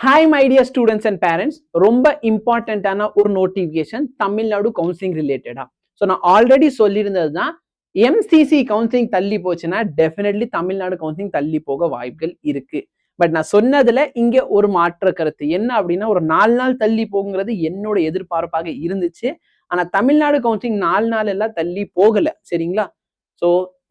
Hi my dear students and parents, ரொம்ப இம்பார்ட்டண்ட்டான ஒரு நோட்டிஃபிகேஷன் தமிழ்நாடு கவுன்சிலிங் ரிலேட்டடா. ஸோ நான் ஆல்ரெடி சொல்லியிருந்தது தான், எம்சிசி கவுன்சிலிங் தள்ளி போச்சுன்னா டெஃபினெட்லி தமிழ்நாடு கவுன்சிலிங் தள்ளி போக வாய்ப்புகள் இருக்கு. பட் நான் சொன்னதுல இங்க ஒரு மாற்ற கருத்து என்ன அப்படின்னா, ஒரு 4 நாள் தள்ளி போகுங்கிறது என்னோட எதிர்பார்ப்பாக இருந்துச்சு. ஆனா தமிழ்நாடு கவுன்சிலிங் 4 நாள் எல்லாம் தள்ளி போகல, சரிங்களா? ஸோ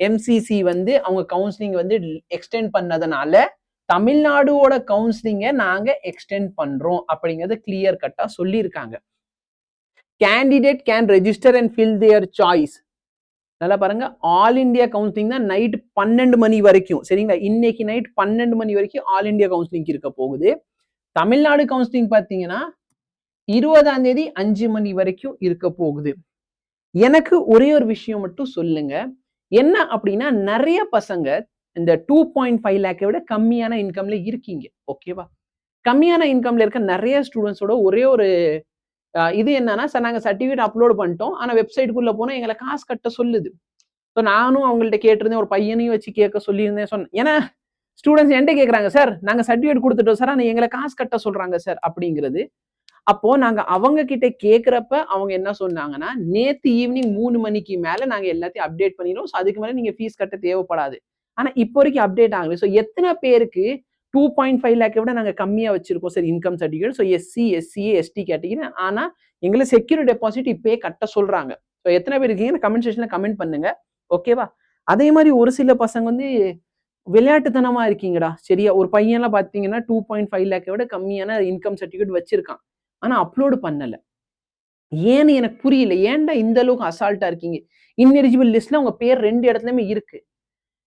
எம்சிசி வந்து அவங்க கவுன்சிலிங் வந்து எக்ஸ்டெண்ட் பண்ணதுனால தமிழ்நாடோட கவுன்சிலிங்கை நாங்க எக்ஸ்டெண்ட் பண்றோம் அப்படிங்கறத கிளியர் கட்டா சொல்லியிருக்காங்க. Candidate can register and fill there choice. நல்லா பாருங்க, ஆல் இந்தியா கவுன்சிலிங் தான் நைட் 12 மணி வரைக்கும், சரிங்களா? இன்னைக்கு நைட் 12 மணி வரைக்கும் ஆல் இந்தியா கவுன்சிலிங் இருக்க போகுது. தமிழ்நாடு கவுன்சிலிங் பாத்தீங்கன்னா 20ஆம் தேதி 5 மணி வரைக்கும் இருக்க போகுது. எனக்கு ஒரே ஒரு விஷயம் மட்டும் சொல்லுங்க, என்ன அப்படின்னா, நிறைய பசங்க இந்த 2.5 லேக்கை விட கம்மியான இன்கம்ல இருக்கீங்க, ஓகேவா? கம்மியான இன்கம்ல இருக்க நிறைய ஸ்டூடெண்ட்ஸோட ஒரே ஒரு இது என்னன்னா, சார் நாங்க சர்டிஃபிகேட் அப்லோட் பண்ணிட்டோம், ஆனா வெப்சைட்டுக்குள்ள போனா எங்களை காசு கட்ட சொல்லுது. ஸோ நானும் அவங்கள்ட்ட கேட்டிருந்தேன், ஒரு பையனையும் வச்சு கேட்க சொல்லியிருந்தேன். சொன்னேன், ஏன்னா ஸ்டூடெண்ட்ஸ் என்கிட்ட கேட்கறாங்க, சார் நாங்க சர்டிஃபிகேட் கொடுத்துட்டோம் சார், ஆனா எங்களை காசு கட்ட சொல்றாங்க சார் அப்படிங்கிறது. அப்போ நாங்க அவங்க கிட்ட கேட்கிறப்ப அவங்க என்ன சொன்னாங்கன்னா, நேத்து ஈவினிங் 3 மணிக்கு மேல நாங்க எல்லாத்தையும் அப்டேட் பண்ணிடுவோம், அதுக்கு மேல நீங்க ஃபீஸ் கட்ட தேவைப்படாது. ஆனா இப்போ வரைக்கும் அப்டேட் ஆகல. ஸோ எத்தனை பேருக்கு 2.5 லேக்கை விட நாங்க கம்மியா வச்சிருக்கோம் sir income certificate. So SC, SCA, ST category. ஆனா எங்களை செக்யூர் டெபாசிட் இப்பயே கட்ட சொல்றாங்க. ஸோ எத்தனை பேர் இருக்கீங்கன்னு கமெண்ட் செக்ஷன்ல கமெண்ட் பண்ணுங்க, ஓகேவா? அதே மாதிரி ஒரு சில பசங்க வந்து விளையாட்டுத்தனமா இருக்கீங்கடா, சரியா? ஒரு பையன்லாம் பாத்தீங்கன்னா 2.5 லேக்கை விட கம்மியான இன்கம் சர்டிஃபிகேட் வச்சிருக்கான், ஆனா அப்லோடு பண்ணல. ஏன்னு எனக்கு புரியல. ஏன்டா இந்த அளவுக்கு அசால்ட்டா இருக்கீங்க? இன்எலிஜிபிள் லிஸ்ட்ல உங்க பேர் 2 இடத்துலயுமே இருக்கு.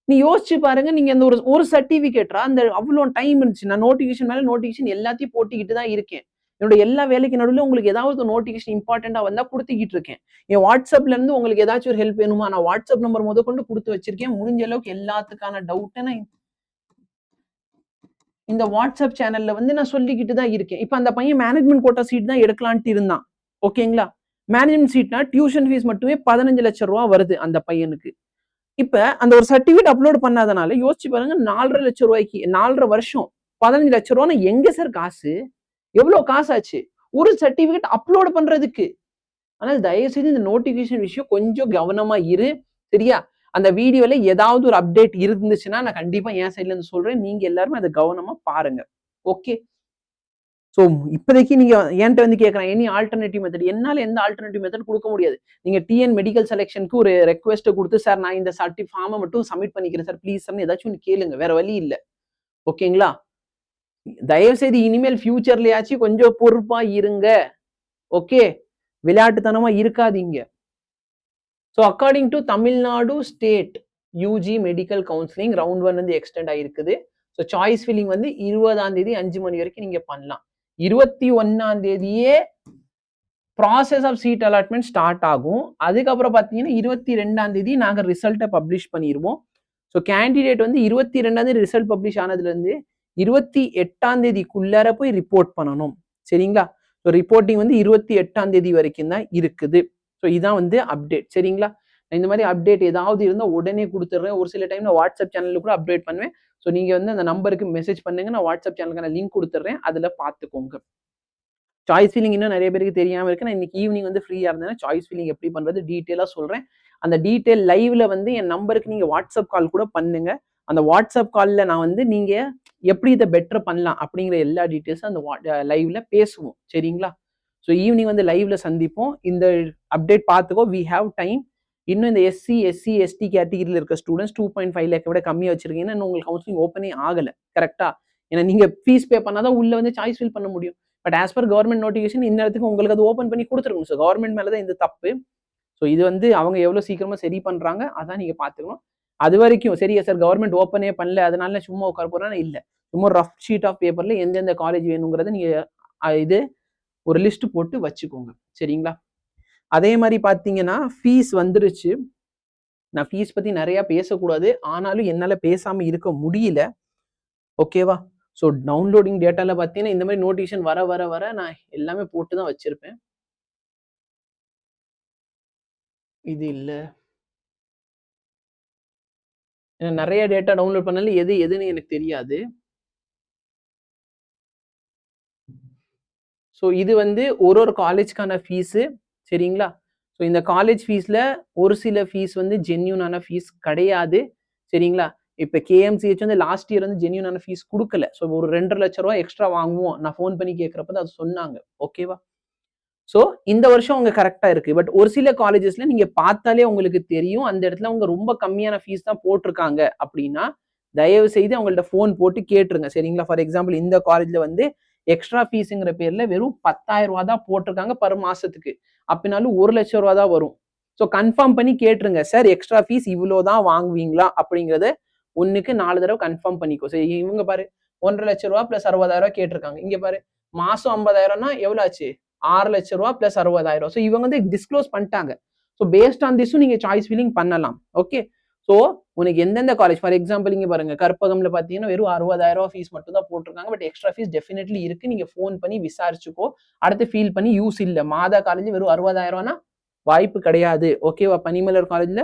நீ யோசிச்சு பாருங்க, நீங்க அந்த ஒரு சர்டிபிகேட்டா அந்த அவ்வளவு டைம் இருந்துச்சு. நான் நோட்டிபிகேஷன் மேல நோட்டிபிகேஷன் எல்லாத்தையும் போட்டுக்கிட்டு தான் இருக்கேன். என்னோட எல்லா வேலைக்கு நடுவில் உங்களுக்கு ஏதாவது நோட்டிபிகேஷன் இம்பார்ட்டண்டா வந்தா கொடுத்துக்கிட்டு இருக்கேன். என் வாட்ஸ்அப்ல இருந்து உங்களுக்கு ஏதாச்சும் ஒரு ஹெல்ப் வேணுமா, நான் வாட்ஸ்அப் நம்பர் முத கொண்டு கொடுத்து வச்சிருக்கேன். முடிஞ்ச அளவுக்கு எல்லாத்துக்கான டவுட்டை நான் இந்த வாட்ஸ்அப் சேனல்ல வந்து நான் சொல்லிக்கிட்டு தான் இருக்கேன். இப்ப அந்த பையன் மேனேஜ்மெண்ட் கோட்டா சீட் தான் எடுக்கலான்ட்டு இருந்தான், ஓகேங்களா? மேனேஜ்மெண்ட் சீட்னா டியூஷன் ஃபீஸ் மட்டுமே 15 லட்சம் ரூபாய் வருது அந்த பையனுக்கு. இப்ப அந்த ஒரு சர்டிபிகேட் அப்லோட் பண்ணாதனால யோசிச்சு பாருங்க, 4.5 லட்சம் ரூபாய்க்கு 4.5 வருஷம் 15 லட்சம் ரூபாய் எங்க சார் காசு? எவ்வளவு காசு ஆச்சு ஒரு சர்டிபிகேட் அப்லோட் பண்றதுக்கு? ஆனால் தயவு செய்து இந்த நோட்டிபிகேஷன் விஷயம் கொஞ்சம் கவனமா இரு, சரியா? அந்த வீடியோல ஏதாவது ஒரு அப்டேட் இருந்துச்சுன்னா நான் கண்டிப்பா என் சைட்ல இருந்து சொல்றேன். நீங்க எல்லாருமே அதை கவனமா பாருங்க, ஓகே? ஸோ இப்போதைக்கு நீங்க என்கிட்ட வந்து கேட்கறேன், எனி ஆல்டர்னேட்டிவ் மெத்தட். என்னால எந்த ஆல்டர்னேட்டிவ் மெத்தட் கொடுக்க முடியாது. நீங்க டிஎன் மெடிக்கல் செலெக்ஷனுக்கு ஒரு ரெக்வெஸ்ட் கொடுத்து, சார் நான் இந்த ஃபார்மை மட்டும் சப்மிட் பண்ணிக்கிறேன் சார் ப்ளீஸ் சார் ஏதாச்சும் ஒன்று கேளுங்க, வேற வழி இல்லை, ஓகேங்களா? தயவு செய்து இனிமேல் ஃபியூச்சர்லயாச்சும் கொஞ்சம் பொறுப்பா இருங்க, ஓகே? விளையாட்டுத்தனமா இருக்காதீங்க. So according to Tamil Nadu state UG medical counselling round 1 வந்து எக்ஸ்டெண்ட் ஆயிருக்குது. ஸோ சாய்ஸ் ஃபில்லிங் வந்து 20ஆம் தேதி 5 மணி வரைக்கும் நீங்க பண்ணலாம். 21ஆம் தேதியே process of seat allotment start ஆகும். அதுக்கப்புறம் பார்த்தீங்கன்னா 22ஆம் தேதி நாங்கள் ரிசல்ட்டை பப்ளிஷ் பண்ணிடுவோம். ஸோ கேண்டிடேட் வந்து 22ஆம் தேதி ரிசல்ட் பப்ளிஷ் ஆனதுலேருந்து 28ஆம் தேதிக்குள்ளார போய் ரிப்போர்ட் பண்ணணும், சரிங்களா? ஸோ ரிப்போர்ட்டிங் வந்து 28ஆம் தேதி வரைக்கும் தான் இருக்குது. ஸோ இதான் வந்து அப்டேட், சரிங்களா? இந்த மாதிரி அப்டேட் ஏதாவது இருந்தால் உடனே கொடுத்துட்றேன். ஒரு சில டைம் நான் வாட்ஸ்அப் சேனலில் கூட அப்டேட் பண்ணுவேன். ஸோ நீங்கள் வந்து அந்த நம்பருக்கு மெசேஜ் பண்ணுங்க, நான் வாட்ஸ்அப் சேனலுக்கான லிங்க் கொடுத்துட்றேன், அதில் பார்த்துக்கோங்க. சாய்ஸ் ஃபில்லிங் இன்னும் நிறைய பேருக்கு தெரியாம இருக்கு. நான் இன்னைக்கு ஈவினிங் வந்து ஃப்ரீயா இருந்தேன்னா சாய்ஸ் ஃபில்லிங் எப்படி பண்றது டீட்டெயிலா சொல்றேன். அந்த டீட்டெயில் லைவ்ல வந்து என் நம்பருக்கு நீங்க வாட்ஸ்அப் கால் கூட பண்ணுங்க. அந்த வாட்ஸ்அப் கால்ல நான் வந்து நீங்க எப்படி இதை பெட்டர் பண்ணலாம் அப்படிங்கிற எல்லா டீட்டெயில்ஸும் அந்த லைவ்ல பேசுவோம், சரிங்களா? ஸோ ஈவினிங் வந்து லைவ்ல சந்திப்போம். இந்த அப்டேட் பார்த்துக்கோ, வி ஹாவ் டைம். இன்னும் இந்த எஸ்சி, எஸ்சி, எஸ்டி கேட்டகிரியில் இருக்க ஸ்டூடெண்ட்ஸ் 2.5 லேக்கை விட கம்மியாக வச்சிருக்கீங்கன்னா இன்னும் உங்களுக்கு கவுன்சிலிங் ஓப்பனே ஆகலை, கரெக்டா? ஏன்னா நீங்க ஃபீஸ் பே பண்ணாதான் உள்ள வந்து சாய்ஸ் ஃபில் பண்ண முடியும். But as per government notification இந்த இடத்துக்கு உங்களுக்கு அது ஓப்பன் பண்ணி கொடுத்துருக்கணும். ஸோ கவர்மெண்ட் மேலே தான் இந்த தப்பு. ஸோ இது வந்து அவங்க எவ்வளோ சீக்கிரமா சரி பண்றாங்க அதான் நீங்க பார்த்துக்கணும். அது வரைக்கும் சரியா சார் கவர்மெண்ட் ஓப்பனே பண்ணல அதனால சும்மா உட்கார போறேன்னா இல்லை, சும்மா ரஃப் ஷீட் ஆஃப் பேப்பர்ல எந்தெந்த காலேஜ் வேணுங்கிறத நீங்க இது ஒரு லிஸ்ட் போட்டு வச்சுக்கோங்க, சரிங்களா? அதே மாதிரி பார்த்தீங்கன்னா ஃபீஸ் வந்துருச்சு. நான் ஃபீஸ் பத்தி நிறைய பேசக்கூடாது, ஆனாலும் என்னால பேசாம இருக்க முடியல, ஓகேவா? ஸோ டவுன்லோடிங் டேட்டால பார்த்தீங்கன்னா இந்த மாதிரி நோட்டிஃபிகேஷன் வர வர வர நான் எல்லாமே போட்டு தான் வச்சிருப்பேன். இது இல்லை, நிறைய டேட்டா டவுன்லோட் பண்ணல, எது எதுன்னு எனக்கு தெரியாது. ஸோ இது வந்து ஒரு காலேஜ்க்கான ஃபீஸு. சரிங்களா? ஸோ இந்த காலேஜ் ஃபீஸ்ல ஒரு சில ஃபீஸ் வந்து ஜென்யூனான ஃபீஸ் கிடையாது. சரிங்களா? இப்ப கேஎம்சிஹெச் வந்து லாஸ்ட் இயர் வந்து ஜென்யூனான ஃபீஸ் குடுக்கல. ஸோ ஒரு ரூ. 2,50,000 எக்ஸ்ட்ரா வாங்குவோம். நான் ஃபோன் பண்ணி கேட்கிறப்ப தான் அது சொன்னாங்க. ஓகேவா? ஸோ இந்த வருஷம் அவங்க கரெக்ட்டா இருக்கு. பட் ஒரு சில காலேஜஸ்ல நீங்க பார்த்தாலே உங்களுக்கு தெரியும். அந்த இடத்துல அவங்க ரொம்ப கம்மியான ஃபீஸ் தான் போட்டிருக்காங்க அப்படின்னா, தயவு செய்து அவங்கள்ட்ட ஃபோன் போட்டு கேட்டுருங்க. சரிங்களா? ஃபார் எக்ஸாம்பிள் இந்த காலேஜ்ல வந்து எக்ஸ்ட்ரா ஃபீஸ்ங்கிற பேர்ல வெறும் ரூ. 10,000 தான் போட்டிருக்காங்க பெர் மாசத்துக்கு. அப்படினாலும் ரூ. 1,00,000 தான் வரும். ஸோ கன்ஃபார்ம் பண்ணி கேட்டுருங்க. சார் எக்ஸ்ட்ரா ஃபீஸ் இவ்ளோ தான் வாங்குவீங்களா? அப்படிங்கிறத 1க்கு 4 தடவ கன்ஃபார்ம் பண்ணிக்கோ. சரி இவங்க பாரு ரூ. 1,50,000 பிளஸ் ரூ. 60,000 கேட்டிருக்காங்க. இங்க பாரு மாசம் 50,000னா எவ்வளவு ஆச்சு? ரூ. 6,00,000 பிளஸ் 60,000. ஸோ இவங்க வந்து டிஸ்க்ளோஸ் பண்ணிட்டாங்க. ஸோ பேஸ்ட் ஆன் திஸும் நீங்க சாய்ஸ் ஃபில்லிங் பண்ணலாம். ஓகே. ஸோ உனக்கு எந்தெந்த காலேஜ் ஃபார் எக்ஸாம்பிள் இங்க பாருங்க கற்பகம்ல பாத்தீங்கன்னா வெறும் 60,000 ஃபீஸ் மட்டும் தான் போட்டிருக்காங்க. பட் எக்ஸ்ட்ரா ஃபீஸ் டெஃபினெட்லி இருக்கு. நீங்க ஃபோன் பண்ணி விசாரிச்சுக்கோ. அடுத்து ஃபீல் பண்ணி யூஸ் இல்ல. மாதா காலேஜ் வெறும் 60,000னா வாய்ப்பு கிடையாது. ஓகேவா? பனிமலர் காலேஜ்ல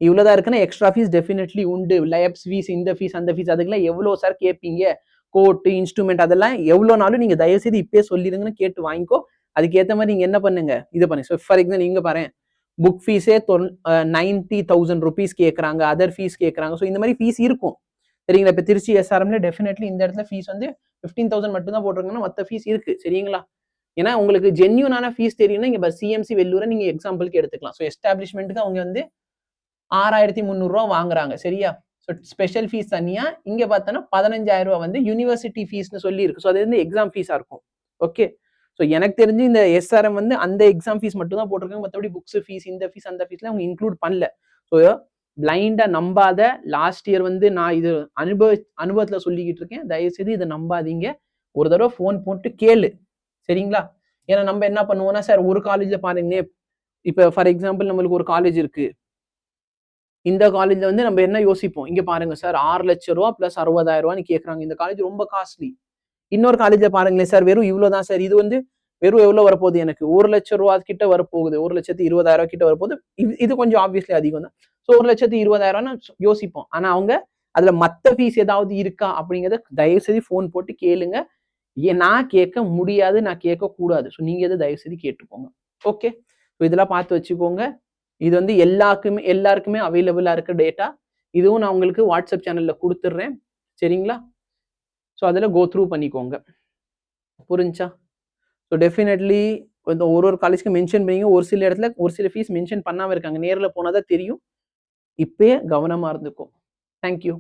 இவ்வளவுதான் இருக்குன்னா எக்ஸ்ட்ரா ஃபீஸ் டெஃபினெட்லி உண்டு. லேப்ஸ் ஃபீஸ், இந்த ஃபீஸ், அந்த ஃபீஸ் அதுக்கெல்லாம் எவ்வளவு சார் கேட்பீங்க? கோட், இன்ஸ்ட்ருமெண்ட் அதெல்லாம் எவ்வளோனாலும் நீங்க தயவு செய்து இப்பயே சொல்லிடுங்கன்னு கேட்டு வாங்கிக்கோ. அதுக்கேற்ற மாதிரி நீங்க என்ன பண்ணுங்க இது பண்ணுங்க. ஸோ ஃபார் எக்ஸாம்பிள் நீங்க பாருங்க புக் ஃபீஸே 90,000 ருபீஸ் கேட்கறாங்க. அதர் ஃபீஸ் கேட்கறாங்க. ஸோ இந்த மாதிரி ஃபீஸ் இருக்கும். சரிங்களா? இப்போ திருச்சி எஸ்ஆர்எம்ல டெஃபினெட்லி இந்த இடத்துல ஃபீஸ் வந்து 15,000 மட்டும் தான் போட்டிருக்காங்கன்னா மற்ற ஃபீஸ் இருக்கு. சரிங்களா? ஏன்னா உங்களுக்கு ஜென்யூனான ஃபீஸ் தெரியும்னா இங்க சிஎம்சி வெள்ளூரை நீங்க எக்ஸாம்பிளுக்கு எடுத்துக்கலாம். ஸோ எஸ்டாப்ளிஷ்மெண்ட்டுக்கு அவங்க வந்து 6,300 ரூபா வாங்குறாங்க. சரியா? ஸோ ஸ்பெஷல் ஃபீஸ் தனியா இங்க பார்த்தோன்னா 15,000 ரூபா வந்து யூனிவர்சிட்டி ஃபீஸ்னு சொல்லி இருக்கு. ஸோ அது வந்து எக்ஸாம் ஃபீஸா இருக்கும். ஓகே. ஸோ எனக்கு தெரிஞ்சு இந்த எஸ்ஆர்எம் வந்து அந்த எக்ஸாம் ஃபீஸ் மட்டும் தான் போட்டிருக்காங்க. மற்றபடி புக்ஸ் ஃபீஸ், இந்த ஃபீஸ், அந்த ஃபீஸ்ல அவங்க இன்க்ளூட் பண்ணல. ஸோ பிளைண்டா நம்பாத. லாஸ்ட் இயர் வந்து நான் இது அனுபவத்துல சொல்லிக்கிட்டு இருக்கேன். தயவு செய்து இதை நம்பாதீங்க. ஒரு தடவை ஃபோன் போட்டு கேளு. சரிங்களா? ஏன்னா நம்ம என்ன பண்ணுவோம்னா சார் ஒரு காலேஜ்ல பாருங்க இப்ப ஃபார் எக்ஸாம்பிள் நம்மளுக்கு ஒரு காலேஜ் இருக்கு. இந்த காலேஜ்ல வந்து நம்ம என்ன யோசிப்போம்? இங்க பாருங்க சார் 6,00,000 ரூபா பிளஸ் 60,000 ரூபான்னு கேட்கறாங்க. இந்த காலேஜ் ரொம்ப காஸ்ட்லி. இன்னொரு காலேஜ்ல பாருங்களேன் சார் வெறும் இவ்வளவுதான் சார். இது வந்து வெறும் எவ்வளவு வரப்போகுது? எனக்கு 1,00,000 ரூபா கிட்ட வரப்போகுது. 1,20,000 கிட்ட வரப்போகுது. இது கொஞ்சம் ஆப்வியஸ்லி அதிகம் தான். ஸோ 1,20,000 யோசிப்போம். ஆனா அவங்க அதுல மத்த ஃபீஸ் ஏதாவது இருக்கா அப்படிங்கிறத தயவு செய்து ஃபோன் போட்டு கேளுங்க. நான் கேட்க முடியாது, நான் கேட்க கூடாது. ஸோ நீங்க எதை தயவு செய்து கேட்டுக்கோங்க. ஓகே. ஸோ இதெல்லாம் பார்த்து வச்சுக்கோங்க. இது வந்து எல்லாருக்குமே அவைலபிளா இருக்க டேட்டா. இதுவும் நான் உங்களுக்கு வாட்ஸ்அப் சேனல்ல கொடுத்துடுறேன். சரிங்களா? ஸோ அதில் கோ த்ரூ பண்ணிக்கோங்க. புரிஞ்சா? ஸோ டெஃபினெட்லி இந்த ஒரு காலேஜ்க்கு மென்ஷன் பண்ணீங்க. ஒரு சில இடத்துல ஒரு சில ஃபீஸ் மென்ஷன் பண்ணாம இருக்காங்க. நேரில் போனால் தான் தெரியும். இப்பயே கவனமா இருந்துக்கும். தேங்க்யூ.